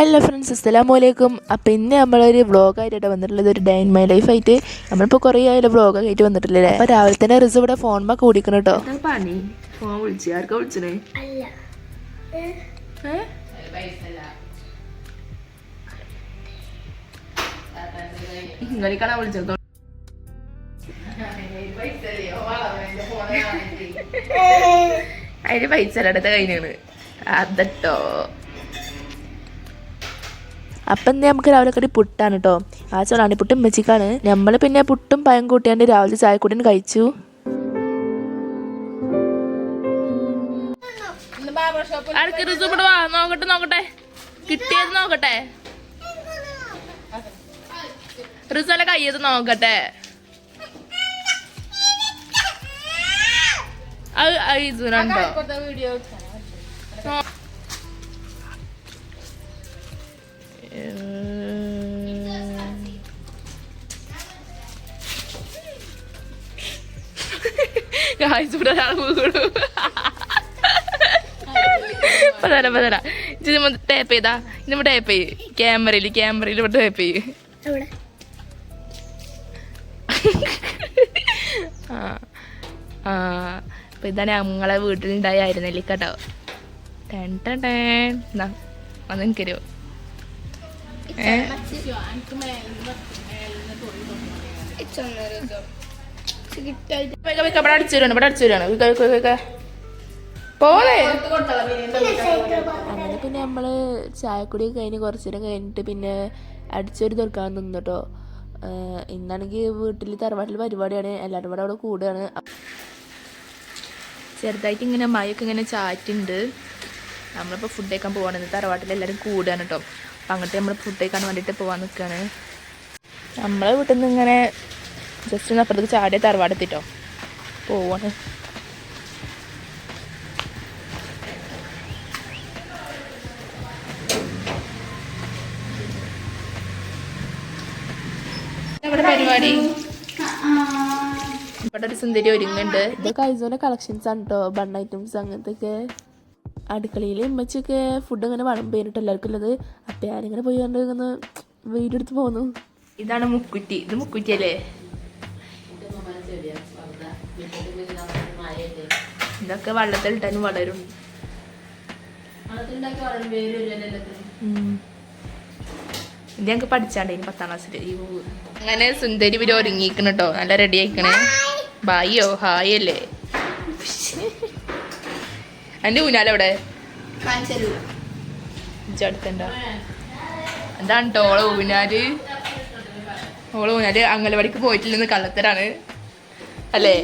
Hello friends, അസ്സലാമലൈക്കും. അപ്പോൾ ഇന്ന് നമ്മളൊരു വ്ളോഗായിട്ടാണ് വന്നിട്ടുള്ളത്. ഒരു ഡേ ഇൻ മൈ ലൈഫായിട്ട്. നമ്മളിപ്പോൾ കുറേ ആയാലും വ്ളോഗൊക്കെ ആയിട്ട് വന്നിട്ടില്ലേ. അപ്പോൾ രാവിലെ തന്നെ റിസ് ഇവിടെ ഫോൺ കൂടിക്കണം കേട്ടോ. പണി ഫോൺ വിളിച്ചു. ആർക്കാ വിളിച്ചേ? ഇങ്ങനെക്കാണാ വിളിച്ചത്. അതിന് പൈസ അടുത്ത കഴിഞ്ഞാണ് അതട്ടോ. അപ്പം നമുക്ക് രാവിലെ കടി പുട്ടാണ് കേട്ടോ. ആ ചോളാണ് പുട്ടും മെച്ചിക്കാണ്. നമ്മൾ പിന്നെ പുട്ടും പഴം കൂട്ടിയാണ്ട് രാവിലെ ചായക്കൂടിന് കഴിച്ചു. നോക്കട്ടെ കിട്ടിയത് നോക്കട്ടെ. റിസോലെ കയ്യത് നോക്കട്ടെ. വീഡിയോ ടേപ്പ് ചെയ്താ ഇന്ന് ടേപ്പ് ചെയ്യ്. ക്യാമറയിൽ ഇവിടെ ടേപ്പ് ചെയ്യ്. അപ്പൊ ഇതാണ് ഞങ്ങളെ വീട്ടിലുണ്ടായിരുന്നില്ല കേട്ടോ. വന്ന് എനിക്കരുവോ? ഇവിടെ അടിച്ചു തരുവാണ് പോലെ. അങ്ങനെ പിന്നെ നമ്മള് ചായക്കുടി കഴിഞ്ഞ് കുറച്ചു നേരം കഴിഞ്ഞിട്ട് പിന്നെ അടിച്ചൊരു തുറക്കാൻ നിന്നു കേട്ടോ. ഇന്നാണെങ്കിൽ വീട്ടിൽ തറവാട്ടിൽ പരിപാടിയാണ്. എല്ലാവരും കൂടെ അവിടെ കൂടുകയാണ്. ചെറുതായിട്ട് ഇങ്ങനെ മഴയൊക്കെ ഇങ്ങനെ ചാറ്റുണ്ട്. നമ്മളിപ്പോൾ ഫുഡ് കഴിക്കാൻ പോവാണ്. തറവാട്ടിൽ എല്ലാവരും കൂടുകയാണ് കേട്ടോ. അപ്പം അങ്ങോട്ട് നമ്മൾ ഫുഡ് കഴിക്കാൻ വേണ്ടിയിട്ട് പോകാൻ നിൽക്കുകയാണ്. നമ്മളെ വീട്ടിൽ നിന്ന് ഇങ്ങനെ ജസ്റ്റ് ഒന്ന് അപ്പുറത്തേക്ക് ചാടിയ തറവാടെത്തിട്ടോ പോവാണ്. പരിപാടി ഇവിടെ ഒരു സുന്ദരി ഒരുങ്ങുന്നുണ്ട്. ഇതൊക്കെ ഐസോന്റെ കളക്ഷൻസ് ആണ് കേട്ടോ. ബൺ ഐറ്റംസ് അങ്ങനത്തെ ഒക്കെ. അടുക്കളയിൽ ഉമ്മച്ചൊക്കെ ഫുഡ് ഇങ്ങനെ വിളമ്പേരിട്ട് എല്ലാവർക്കും ഉള്ളത്. അപ്പം ഞാനിങ്ങനെ പോയി കണ്ട് ഇങ്ങനെ വീഡിയോ എടുത്ത് പോന്നു. ഇതാണ് മുക്കുറ്റി. ഇത് മുക്കുറ്റി അല്ലേ? ഇതൊക്കെ വെള്ളത്തിലിട്ടാനും വളരും. ഇത് ഞങ്ങൾക്ക് പഠിച്ചാണ്ട് 10ാം ക്ലാസ്സിൽ. അങ്ങനെ സുന്ദരി ഇവര് ഒരുങ്ങിക്കണം കേട്ടോ. നല്ല റെഡി ആയിക്കണേ. ബായിയോ ഹായ് അല്ലേ? എൻ്റെ ഊഞ്ഞാലെവിടെ? അടുത്തണ്ട എന്താണ് കേട്ടോ ഓളെ ഊഞ്ഞാല്. അംഗനവാടിക്ക് പോയിട്ടില്ലെന്ന് കള്ളത്തരാണ് അല്ലേ?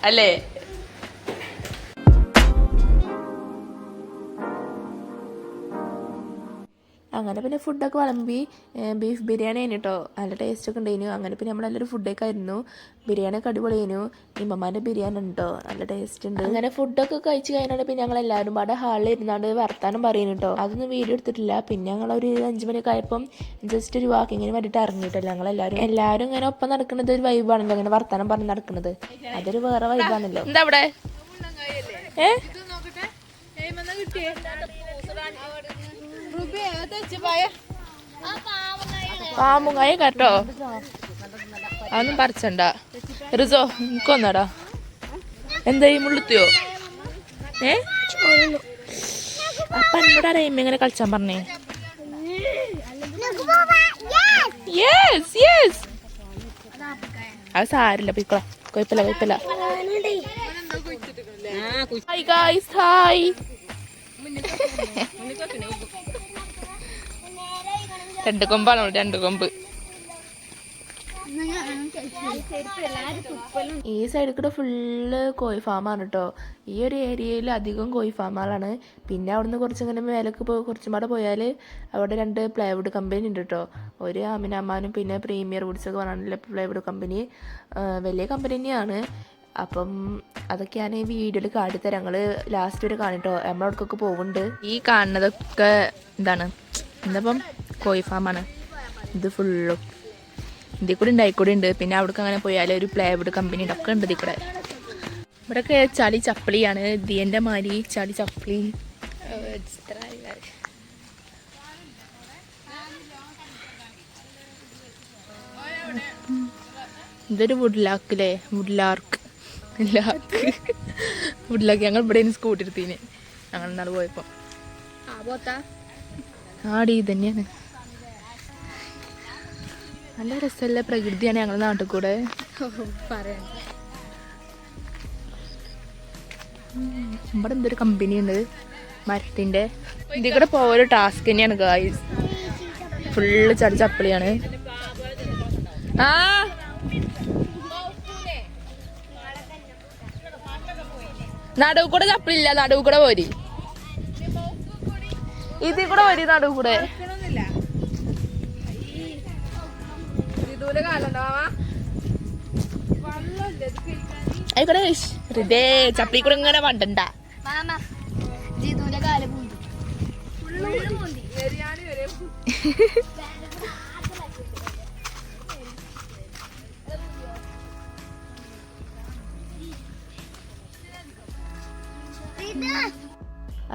അല്ലേ? അങ്ങനെ പിന്നെ ഫുഡൊക്കെ വിളമ്പി. ബീഫ് ബിരിയാണി ആയിരുന്നു കേട്ടോ. നല്ല ടേസ്റ്റൊക്കെ ഉണ്ടായിരുന്നു. അങ്ങനെ പിന്നെ നമ്മളെല്ലാവരും ഫുഡൊക്കെ ആയിരുന്നു. ബിരിയാണിയൊക്കെ അടിപൊളിയായിരുന്നു. ഇമ്മമാൻ്റെ ബിരിയാണി ഉണ്ടോ, നല്ല ടേസ്റ്റ് ഉണ്ട്. അങ്ങനെ ഫുഡൊക്കെ കഴിച്ച് കഴിഞ്ഞാൽ പിന്നെ ഞങ്ങളെല്ലാവരും പാടെ ഹാളിൽ ഇരുന്നാണ്ട് വർത്താനം പറയുന്നു കേട്ടോ. അതൊന്നും വീഡിയോ എടുത്തിട്ടില്ല. പിന്നെ ഞങ്ങളൊരു 5 മണിയൊക്കെ ആയപ്പം ജസ്റ്റ് ഒരു വാക്കിങ്ങിന് വേണ്ടിയിട്ട് ഇറങ്ങിയിട്ടല്ലോ എല്ലാവരും ഇങ്ങനെ ഒപ്പം നടക്കുന്നത് ഒരു വൈബാണല്ലോ. അങ്ങനെ വർത്താനം പറഞ്ഞ് നടക്കുന്നത് അതൊരു വേറെ വൈബാണല്ലോ. എന്താ അവിടെ പാമ്പുങ്ങായ കേട്ടോ. അതൊന്നും പറിച്ചണ്ട. റിസോ എനിക്കൊന്നടാ. എന്തായി മുള്ളുത്തിയോ? അപ്പൊ എന്നോട് അറിയുമ്പോ എങ്ങനെ കളിച്ചാൻ പറഞ്ഞേ? അത് സാരില്ല, പോയിക്കോളാം. കുഴപ്പമില്ല. Hi guys, hi. രണ്ട് കൊമ്പാണോ? 2 കൊമ്പ്. ഈ സൈഡിൽ കൂടെ ഫുള്ള് കോഴി ഫാമാണ് കേട്ടോ. ഈ ഒരു ഏരിയയിൽ അധികം കോഴി ഫാമുകളാണ്. പിന്നെ അവിടുന്ന് കുറച്ചിങ്ങനെ മേലേക്ക് കുറച്ചും പാടെ പോയാൽ അവിടെ 2 പ്ലൈവുഡ് കമ്പനി ഉണ്ട് കേട്ടോ. ഒരു അമിനാമാനും പിന്നെ പ്രീമിയർ വുഡ്സൊക്കെ പറഞ്ഞില്ല പ്ലൈവുഡ് കമ്പനി. വലിയ കമ്പനി തന്നെയാണ്. അപ്പം അതൊക്കെ ഞാൻ ഈ വീഡിയോയിൽ കാട്ടിത്തരാം. ഞങ്ങൾ ലാസ്റ്റ് വരെ കാണിട്ടോ. നമ്മളവിടേക്കൊക്കെ പോകുന്നുണ്ട്. ഈ കാണുന്നതൊക്കെ എന്താണ്? ഇന്നിപ്പം കോഴി ഫാമാണ്. ഇത് ഫുള്ളും ഇതിൽ കൂടി ഉണ്ടായിക്കൂടി ഉണ്ട്. പിന്നെ അവിടേക്ക് അങ്ങനെ പോയാൽ ഒരു പ്ലൈവുഡ് കമ്പനി ഒക്കെ ഉണ്ട് ഇതിൽ കൂടെ. ഇവിടെയൊക്കെ ചളി ചപ്പിളിയാണ്. ദിയൻ്റെ മാതിരി ചളി ചപ്പിളി. ഇതൊരു വുഡ്ലാർക്ക് അല്ലേ? വുഡ്ലാർക്ക് ഞങ്ങൾ ഇവിടെ സ്കൂട്ടി എടുത്തിന് ഞങ്ങൾ ഇന്നാൾ പോയപ്പോൾ. ആടി ഇത് തന്നെയാണ്. നല്ല രസമല്ല പ്രകൃതിയാണ് ഞങ്ങളുടെ നാട്ടിൽ കൂടെ. ഇവിടെ എന്തൊരു കമ്പനി ഉണ്ട് മരത്തിൻ്റെ. ഇതിൽ കൂടെ പോയൊരു ടാസ്ക് തന്നെയാണ് ഗായ്സ്. ഫുള്ള് ചപ്പളിയാണ്. ആ നടുവ് കൂടെ ചപ്പളില്ല, നടുവ് കൂടെ പോരി. ഇതിൽ കൂടെ പോരി നടുവ് കൂടെ. ആയിക്കോട്ടെ ഹൃദേ ചപ്പളി കൂടെ ഇങ്ങനെ വണ്ടണ്ട.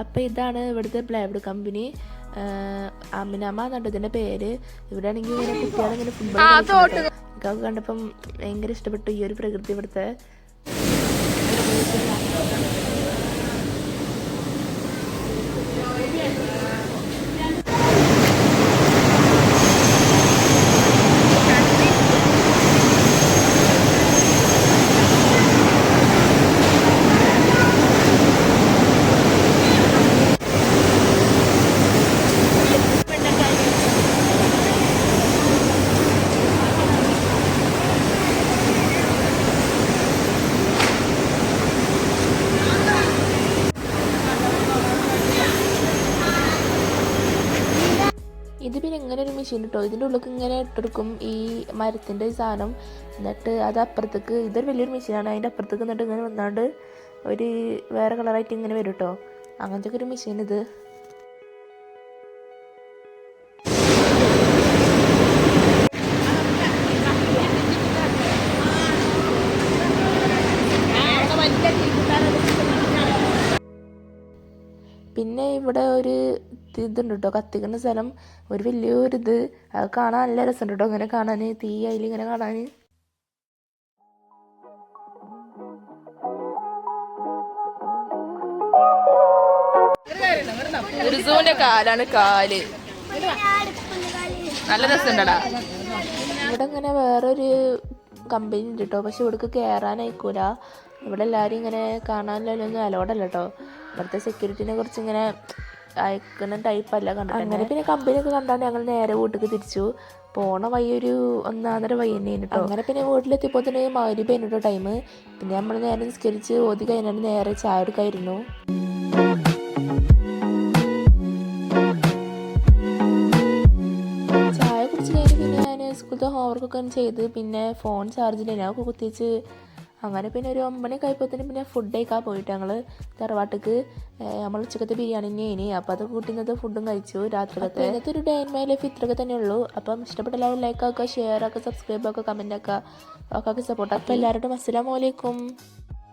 അപ്പം ഇതാണ് ഇവിടുത്തെ പ്ലൈവുഡ് കമ്പനി. അമിനാമ എന്നുണ്ട് ഇതിൻ്റെ പേര്. ഇവിടെ ആണെങ്കിൽ ഇങ്ങനെ കുട്ടികളിങ്ങനെ ഫുട്ബോൾ ഇതൊക്കെ കണ്ടപ്പം ഭയങ്കര ഇഷ്ടപ്പെട്ടു ഈ ഒരു പ്രകൃതി ഇവിടുത്തെ. ഇത് പിന്നെ ഇങ്ങനെ ഒരു മെഷീൻ കേട്ടോ. ഇതിൻ്റെ ഉള്ളിൽ ഇങ്ങനെ ഇട്ടെടുക്കും ഈ മരത്തിൻ്റെ സാധനം. എന്നിട്ട് അത് അപ്പുറത്തേക്ക്, ഇതൊരു വലിയൊരു മെഷീനാണ്, അതിൻ്റെ അപ്പുറത്തേക്ക് എന്നിട്ട് ഇങ്ങനെ വന്നാണ്ട് ഒരു വേറെ കളറായിട്ട് ഇങ്ങനെ വരും കേട്ടോ. അങ്ങനത്തെ ഒക്കെ ഒരു മെഷീൻ ഇത്. പിന്നെ ഇവിടെ ഒരു ഇതുണ്ട് കേട്ടോ, കത്തിക്കുന്ന സ്ഥലം. ഒരു വലിയൊരിത്, അത് കാണാൻ നല്ല രസമുണ്ട് കേട്ടോ. ഇങ്ങനെ കാണാൻ തീ അതിൽ ഇങ്ങനെ കാണാൻ. ഋതുവിന്റെ കാലാണ് കാല്. നല്ല രസമുണ്ടടാ. ഇവിടെ ഇങ്ങനെ വേറൊരു കമ്പനി ഉണ്ട് കേട്ടോ. പക്ഷെ ഇവിടേക്ക് കയറാനായിക്കൂല. ഇവിടെ എല്ലാവരും ഇങ്ങനെ കാണാനൊന്നും അലോഡല്ല കേട്ടോ. ഇവിടുത്തെ സെക്യൂരിറ്റിനെ കുറിച്ച് ഇങ്ങനെ അയക്കുന്ന ടൈപ്പല്ല കണ്ടത്. അങ്ങനെ പിന്നെ കമ്പനിയൊക്കെ കണ്ടാണ്ട് ഞങ്ങൾ നേരെ വീട്ടിലേക്ക് തിരിച്ചു. പോണ വഴി ഒരു 1.5 വഴി തന്നെയാണ് കേട്ടോ. അങ്ങനെ പിന്നെ വീട്ടിലെത്തിയപ്പോൾ തന്നെ മഗ്‌രിബ് ആയിരുന്നു കേട്ടോ ടൈം. പിന്നെ നമ്മൾ നേരെ നിസ്കരിച്ച് ഓതി കഴിഞ്ഞാൽ നേരെ ചായ എടുക്കായിരുന്നു. ചായ കുടിച്ച് കഴിഞ്ഞ് പിന്നെ ഞാൻ സ്കൂളത്തെ ഹോംവർക്കൊക്കെ ചെയ്ത് പിന്നെ ഫോൺ ചാർജിൽ ഞാൻ കുത്തിച്ച് അങ്ങനെ പിന്നെ ഒരു 9 മണിയൊക്കെ ആയപ്പോഴത്തേനും പിന്നെ ഫുഡ് കഴിക്കാൻ പോയിട്ട് ഞങ്ങൾ തറവാട്ടിക്ക്. നമ്മൾ ഉച്ചക്കത്തെ ബിരിയാണി തന്നെയാണ്. അപ്പോൾ അത് കൂട്ടുന്നത് ഫുഡും കഴിച്ചു രാത്രിയിലത്തെ. ഇന്നത്തെ ഒരു ഡേ ഇൻ മൈ ലൈഫ് ഇത്രയൊക്കെ തന്നെ ഉള്ളൂ. അപ്പം ഇഷ്ടപ്പെട്ട എല്ലാവരും ലൈക്ക് ആക്കുക, ഷെയർ ആക്കുക, സബ്സ്ക്രൈബ് ആക്കുക, കമൻറ്റ് ആക്കുക, ഒക്കെ സപ്പോർട്ട് ആക്കുക. എല്ലാവരോടും അസ്സലാമു അലൈക്കും.